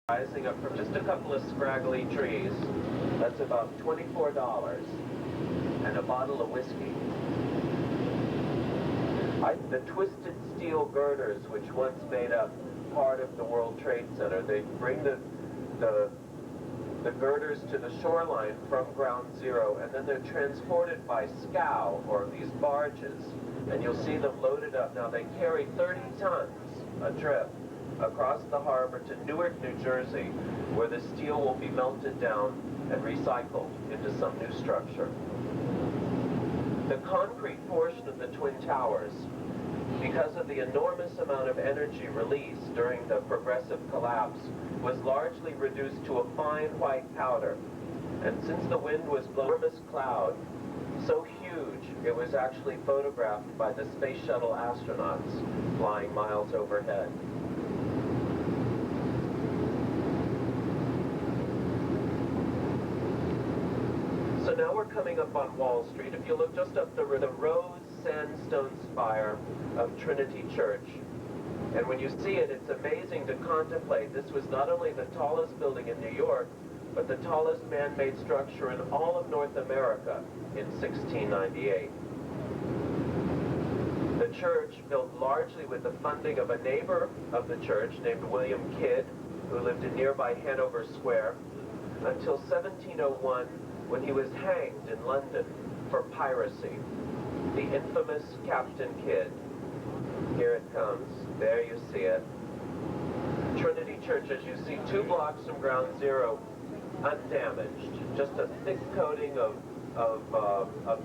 Rising up from just a couple of scraggly trees. That's about $24. And a bottle of whiskey. The twisted steel girders, which once made up part of the World Trade Center, they bring the girders to the shoreline from ground zero, and then they're transported by scow, or these barges, and you'll see them loaded up. Now, they carry 30 tons a trip across the harbor to Newark, New Jersey, where the steel will be melted down and recycled into some new structure. The concrete portion of the Twin Towers, because of the enormous amount of energy released during the progressive collapse, was largely reduced to a fine white powder. And since the wind was blowing, an enormous cloud, so huge it was actually photographed by the space shuttle astronauts flying miles overhead. So now we're coming up on Wall Street. If you look just up the rose sandstone spire of Trinity Church, and when you see it, it's amazing to contemplate. This was not only the tallest building in New York, but the tallest man-made structure in all of North America in 1698. The church, built largely with the funding of a neighbor of the church named William Kidd, who lived in nearby Hanover Square, until 1701, when he was hanged in London for piracy. The infamous Captain Kidd. Here it comes. There you see it. Trinity Church, as you see, 2 blocks from ground zero, undamaged. Just a thick coating of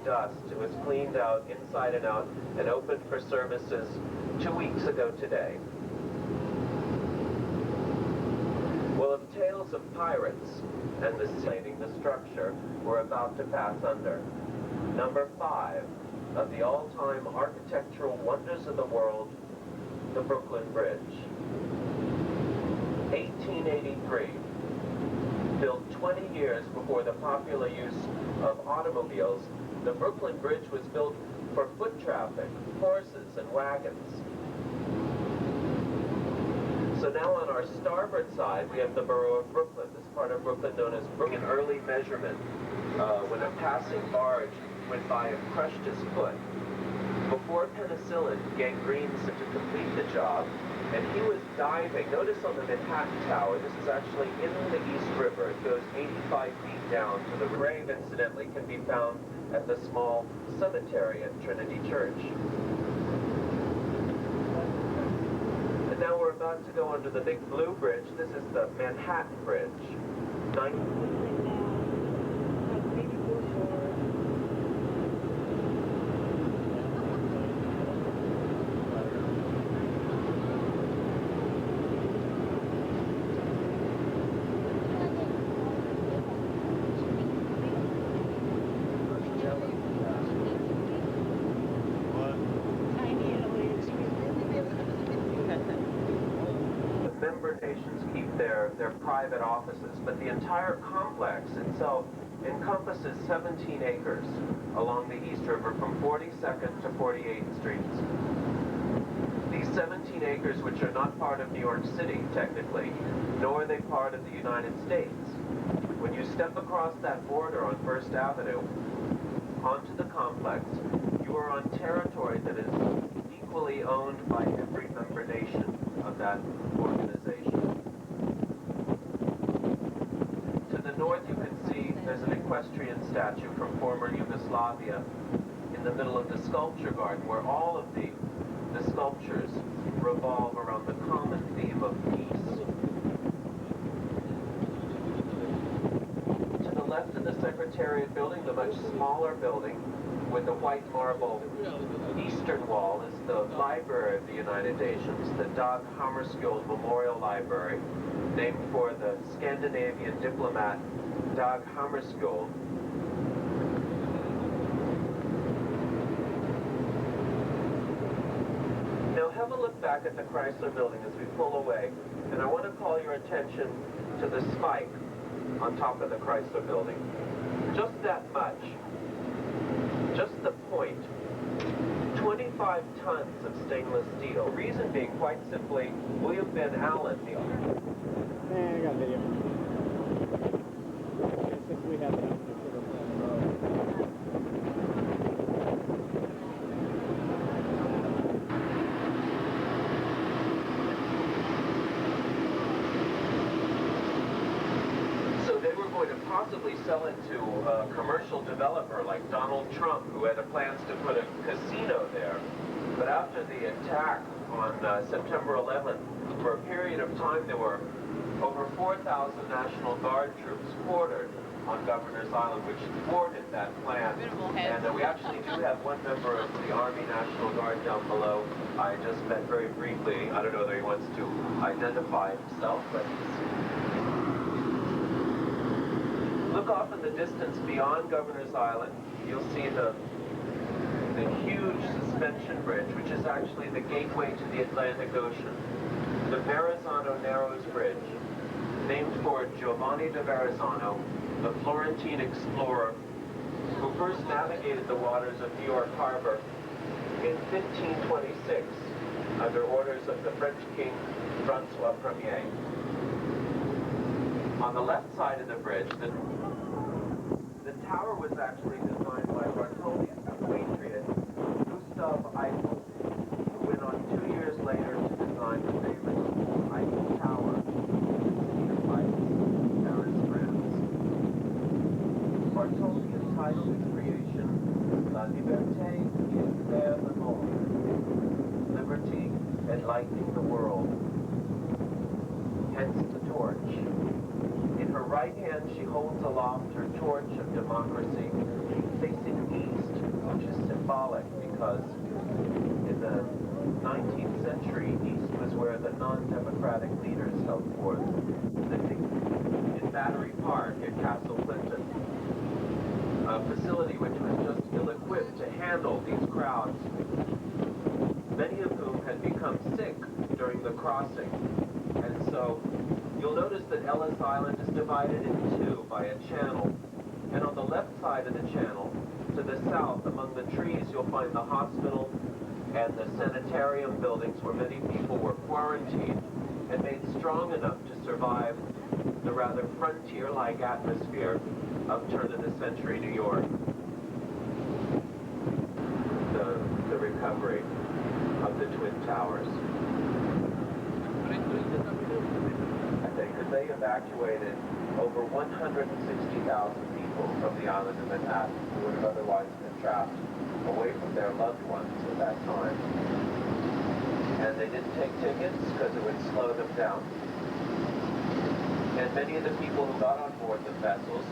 dust. It was cleaned out inside and out and opened for services 2 weeks ago today. Well, of tales of pirates and the slating the structure, we're about to pass under. Number 5 of the all-time architectural wonders of the world, the Brooklyn Bridge. 1883. Built 20 years before the popular use of automobiles, the Brooklyn Bridge was built for foot traffic, horses, and wagons. So now on our starboard side, we have the borough of Brooklyn, this part of Brooklyn known as Brooklyn. An early measurement when a passing barge went by and crushed his foot. Before penicillin, gangrene to complete the job, and he was diving. Notice on the Manhattan Tower, this is actually in the East River. It goes 85 feet down to the grave, incidentally, can be found at the small cemetery at Trinity Church. And now we're about to go under the big blue bridge. This is the Manhattan Bridge. Their private offices, but the entire complex itself encompasses 17 acres along the East River from 42nd to 48th Streets. These 17 acres, which are not part of New York City, technically, nor are they part of the United States. When you step across that border on First Avenue onto the complex, you are on territory that is equally owned by every member nation of that organization. North, you can see there's an equestrian statue from former Yugoslavia in the middle of the sculpture garden, where all of the sculptures revolve around the common theme of peace. To the left of the Secretariat building, the much smaller building with the white marble eastern wall, is the Library of the United Nations, the Dag Hammarskjöld Memorial Library, named for the Scandinavian diplomat Dag Hammarskjöld. Now have a look back at the Chrysler Building as we pull away, and I want to call your attention to the spike on top of the Chrysler Building. Just that much. Just the point. 20 35 tons of stainless steel. The reason being, quite simply, William Ben Allen, the I got video. Since we have it, I'm going to put it on the road. to possibly sell it to a commercial developer like Donald Trump, who had plans to put a casino there. But after the attack on September 11th, for a period of time, there were over 4,000 National Guard troops quartered on Governor's Island, which thwarted that plan. And we actually do have one member of the Army National Guard down below. I just met very briefly. I don't know whether he wants to identify himself, but look off in the distance beyond Governor's Island. You'll see the huge suspension bridge, which is actually the gateway to the Atlantic Ocean. The Verrazano Narrows Bridge, named for Giovanni da Verrazzano, the Florentine explorer who first navigated the waters of New York Harbor in 1526 under orders of the French King Francois Ier. On the left side of the bridge, the tower was actually designed by Bartholdi's compatriot Gustav Eiffel, who went on 2 years later to design the famous Eiffel Tower in Paris, France. Bartholdi entitled his creation La Liberté qui éclaire le monde, liberty enlightening the world, hence the torch. In her right hand, she holds aloft her torch of democracy, facing east, which is symbolic because in the 19th century, east was where the non-democratic leaders held forth, living in Battery Park at Castle Clinton, a facility which was just ill-equipped to handle these crowds, many of whom had become sick during the crossing. And so you'll notice that Ellis Island is divided in two by a channel. And on the left side of the channel, to the south, among the trees, you'll find the hospital and the sanitarium buildings where many people were quarantined and made strong enough to survive the rather frontier-like atmosphere of turn-of-the-century New York. The recovery of the Twin Towers. They evacuated over 160,000 people from the island of Manhattan who would have otherwise been trapped away from their loved ones at that time. And they didn't take tickets because it would slow them down. And many of the people who got on board the vessels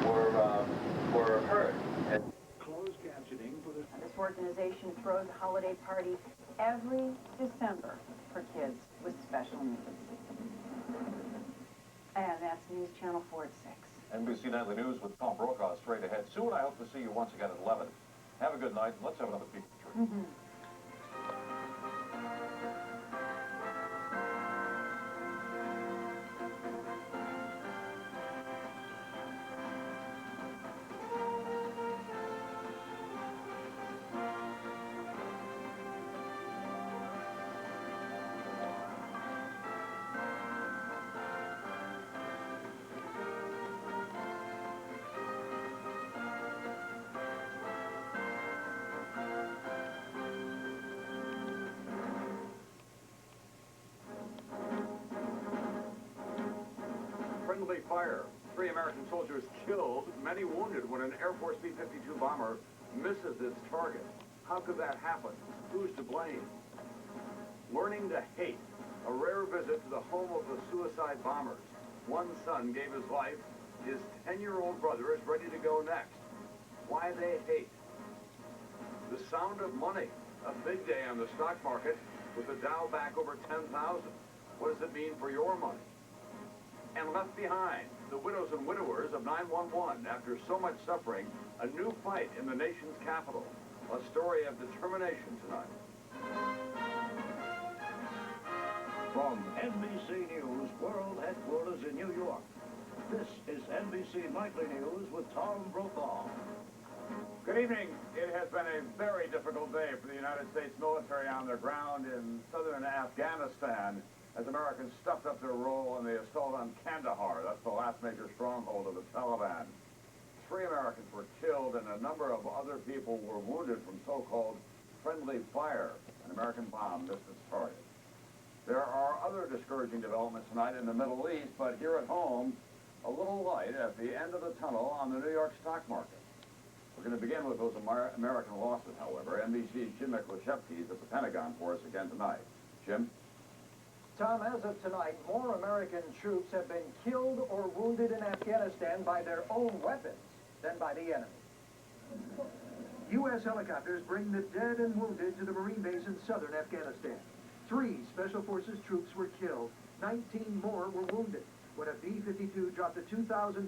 were hurt. And closed captioning for this. This organization throws a holiday party every December for kids with special needs. And that's News Channel 4 at 6. NBC Nightly News with Tom Brokaw straight ahead. Sue and I hope to see you once again at 11. Have a good night, and let's have another peek at the tree. Friendly fire. 3 American soldiers killed, many wounded when an Air Force B-52 bomber misses its target. How could that happen? Who's to blame? Learning to hate. A rare visit to the home of the suicide bombers. One son gave his life. His 10-year-old brother is ready to go next. Why they hate. The sound of money. A big day on the stock market with the Dow back over 10,000. What does it mean for your money? And left behind, the widows and widowers of 911. After so much suffering, a new fight in the nation's capital. A story of determination tonight. From NBC News World Headquarters in New York, this is NBC Nightly News with Tom Brokaw. Good evening. It has been a very difficult day for the United States military on the ground in southern Afghanistan as Americans stuffed up their role in the assault on Kandahar. That's the last major stronghold of the Taliban. 3 Americans were killed and a number of other people were wounded from so-called friendly fire. An American bomb missed its target. There are other discouraging developments tonight in the Middle East, but here at home, a little light at the end of the tunnel on the New York stock market. We're going to begin with those American losses, however. NBC's Jim Miklashevsky is at the Pentagon for us again tonight. Jim? Tom, as of tonight, more American troops have been killed or wounded in Afghanistan by their own weapons than by the enemy. U.S. helicopters bring the dead and wounded to the Marine base in southern Afghanistan. 3 Special Forces troops were killed. 19 more were wounded when a B-52 dropped a 2,000